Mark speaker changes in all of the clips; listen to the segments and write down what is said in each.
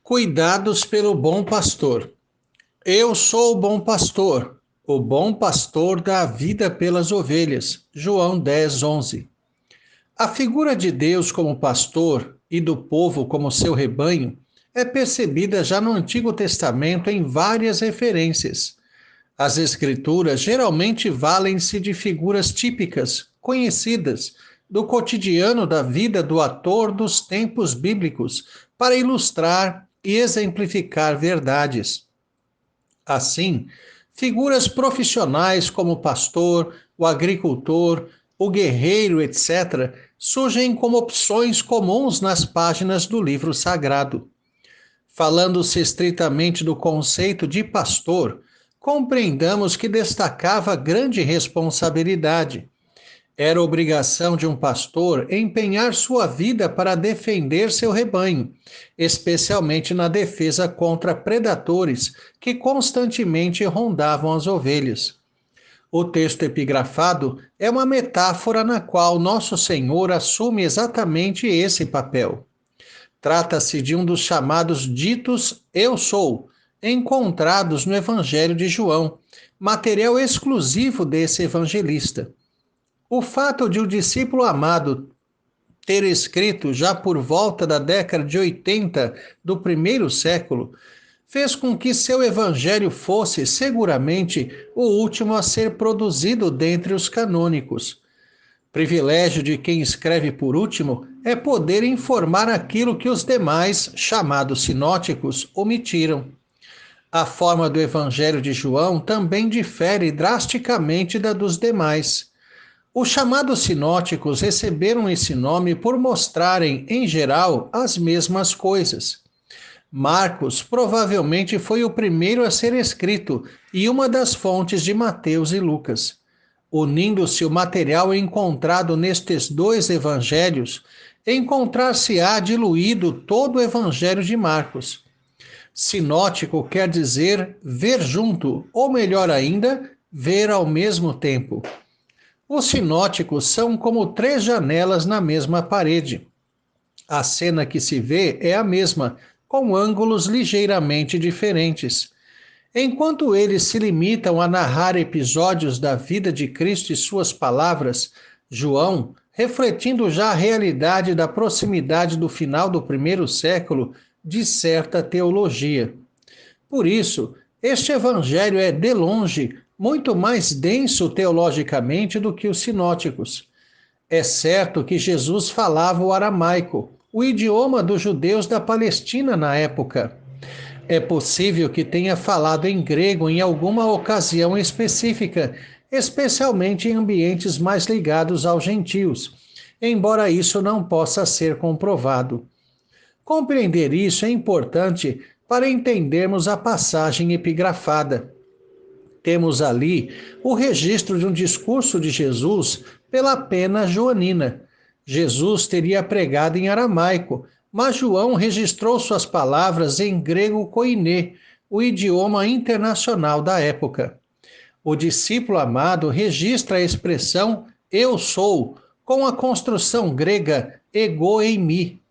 Speaker 1: Cuidados pelo bom pastor. Eu sou o bom pastor dá a vida pelas ovelhas. João 10:11. A figura de Deus como pastor e do povo como seu rebanho é percebida já no Antigo Testamento em várias referências. As Escrituras geralmente valem-se de figuras típicas, conhecidas, do cotidiano da vida do ator dos tempos bíblicos, para ilustrar e exemplificar verdades. Assim, figuras profissionais como o pastor, o agricultor, o guerreiro, etc., surgem como opções comuns nas páginas do livro sagrado. Falando-se estritamente do conceito de pastor, compreendamos que destacava grande responsabilidade. Era obrigação de um pastor empenhar sua vida para defender seu rebanho, especialmente na defesa contra predadores que constantemente rondavam as ovelhas. O texto epigrafado é uma metáfora na qual Nosso Senhor assume exatamente esse papel. Trata-se de um dos chamados ditos Eu Sou, encontrados no Evangelho de João, material exclusivo desse evangelista. O fato de o discípulo amado ter escrito já por volta da década de 80 do primeiro século fez com que seu evangelho fosse seguramente o último a ser produzido dentre os canônicos. Privilégio de quem escreve por último é poder informar aquilo que os demais, chamados sinóticos, omitiram. A forma do Evangelho de João também difere drasticamente da dos demais. Os chamados sinóticos receberam esse nome por mostrarem, em geral, as mesmas coisas. Marcos provavelmente foi o primeiro a ser escrito e uma das fontes de Mateus e Lucas. Unindo-se o material encontrado nestes dois evangelhos, encontrar-se-á diluído todo o evangelho de Marcos. Sinótico quer dizer ver junto, ou melhor ainda, ver ao mesmo tempo. Os sinóticos são como três janelas na mesma parede. A cena que se vê é a mesma, com ângulos ligeiramente diferentes. Enquanto eles se limitam a narrar episódios da vida de Cristo e suas palavras, João, refletindo já a realidade da proximidade do final do primeiro século, disserta teologia. Por isso, este evangelho é, de longe, muito mais denso teologicamente do que os sinóticos. É certo que Jesus falava o aramaico, o idioma dos judeus da Palestina na época. É possível que tenha falado em grego em alguma ocasião específica, especialmente em ambientes mais ligados aos gentios, embora isso não possa ser comprovado. Compreender isso é importante para entendermos a passagem epigrafada. Temos ali o registro de um discurso de Jesus pela pena joanina. Jesus teria pregado em aramaico, mas João registrou suas palavras em grego koiné, o idioma internacional da época. O discípulo amado registra a expressão eu sou, com a construção grega ego eimi.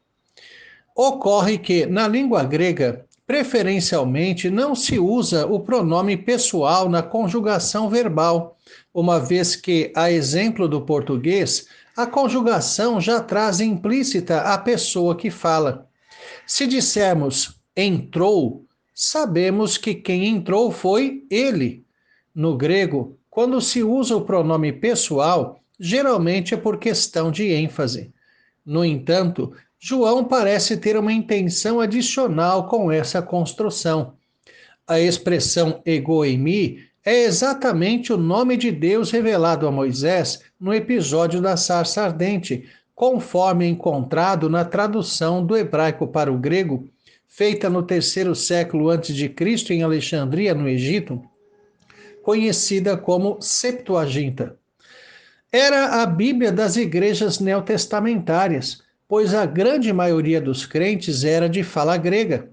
Speaker 1: Ocorre que, na língua grega, preferencialmente não se usa o pronome pessoal na conjugação verbal, uma vez que, a exemplo do português, a conjugação já traz implícita a pessoa que fala. Se dissermos entrou, sabemos que quem entrou foi ele. No grego, quando se usa o pronome pessoal, geralmente é por questão de ênfase. No entanto, João parece ter uma intenção adicional com essa construção. A expressão ego eimi é exatamente o nome de Deus revelado a Moisés no episódio da sarça ardente, conforme encontrado na tradução do hebraico para o grego, feita no terceiro século a.C. em Alexandria, no Egito, conhecida como Septuaginta. Era a Bíblia das igrejas neotestamentárias, pois a grande maioria dos crentes era de fala grega.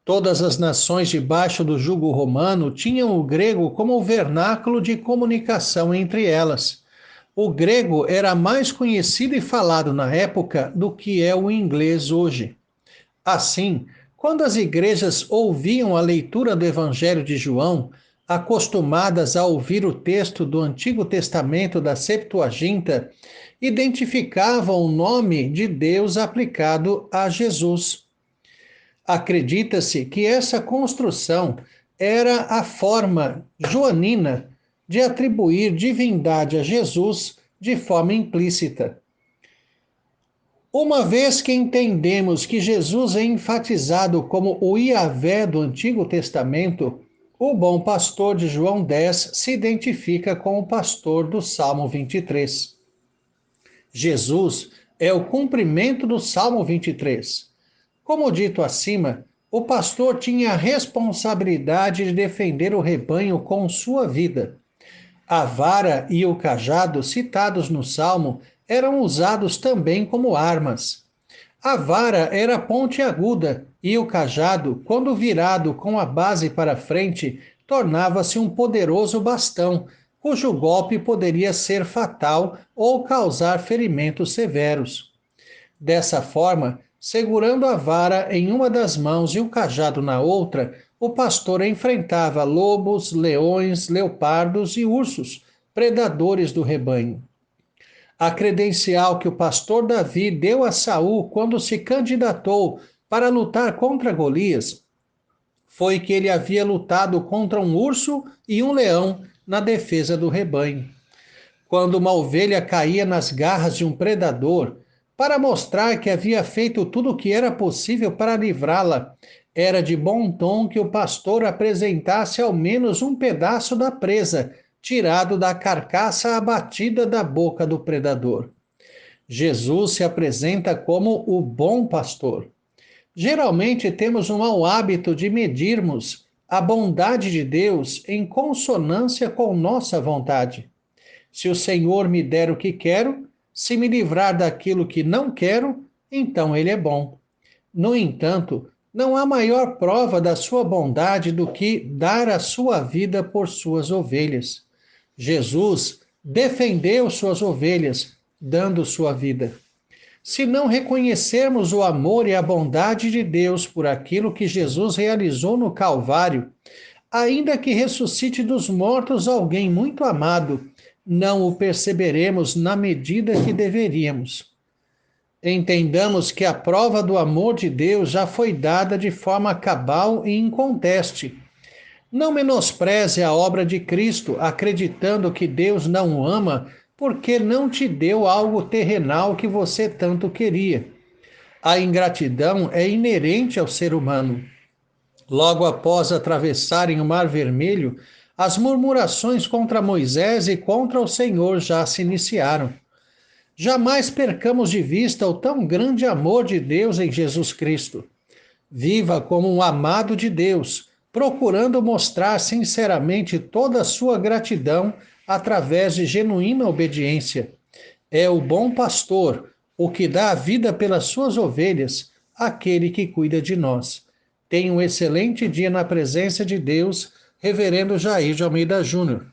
Speaker 1: Todas as nações debaixo do jugo romano tinham o grego como vernáculo de comunicação entre elas. O grego era mais conhecido e falado na época do que é o inglês hoje. Assim, Quando as igrejas ouviam a leitura do Evangelho de João, acostumadas a ouvir o texto do Antigo Testamento da Septuaginta, identificavam o nome de Deus aplicado a Jesus. Acredita-se que essa construção era a forma joanina de atribuir divindade a Jesus de forma implícita. Uma vez que entendemos que Jesus é enfatizado como o Iavé do Antigo Testamento, o bom pastor de João 10 se identifica com o pastor do Salmo 23. Jesus é o cumprimento do Salmo 23. Como dito acima, o pastor tinha a responsabilidade de defender o rebanho com sua vida. A vara e o cajado citados no Salmo eram usados também como armas. A vara era pontiaguda e o cajado, quando virado com a base para frente, tornava-se um poderoso bastão, cujo golpe poderia ser fatal ou causar ferimentos severos. Dessa forma, segurando a vara em uma das mãos e o cajado na outra, o pastor enfrentava lobos, leões, leopardos e ursos, predadores do rebanho. A credencial que o pastor Davi deu a Saul quando se candidatou para lutar contra Golias foi que ele havia lutado contra um urso e um leão na defesa do rebanho. Quando uma ovelha caía nas garras de um predador, para mostrar que havia feito tudo o que era possível para livrá-la, era de bom tom que o pastor apresentasse ao menos um pedaço da presa, tirado da carcaça abatida da boca do predador. Jesus se apresenta como o bom pastor. Geralmente temos um mau hábito de medirmos a bondade de Deus em consonância com nossa vontade. Se o Senhor me der o que quero, se me livrar daquilo que não quero, então Ele é bom. No entanto, não há maior prova da sua bondade do que dar a sua vida por suas ovelhas. Jesus defendeu suas ovelhas, dando sua vida. Se não reconhecermos o amor e a bondade de Deus por aquilo que Jesus realizou no Calvário, ainda que ressuscite dos mortos alguém muito amado, não o perceberemos na medida que deveríamos. Entendamos que a prova do amor de Deus já foi dada de forma cabal e inconteste. Não menospreze a obra de Cristo, acreditando que Deus não o ama porque não te deu algo terrenal que você tanto queria. A ingratidão é inerente ao ser humano. Logo após atravessarem o Mar Vermelho, as murmurações contra Moisés e contra o Senhor já se iniciaram. Jamais percamos de vista o tão grande amor de Deus em Jesus Cristo. Viva como um amado de Deus, procurando mostrar sinceramente toda a sua gratidão através de genuína obediência. É o bom pastor, o que dá a vida pelas suas ovelhas, aquele que cuida de nós. Tenha um excelente dia na presença de Deus, Reverendo Jair de Almeida Júnior.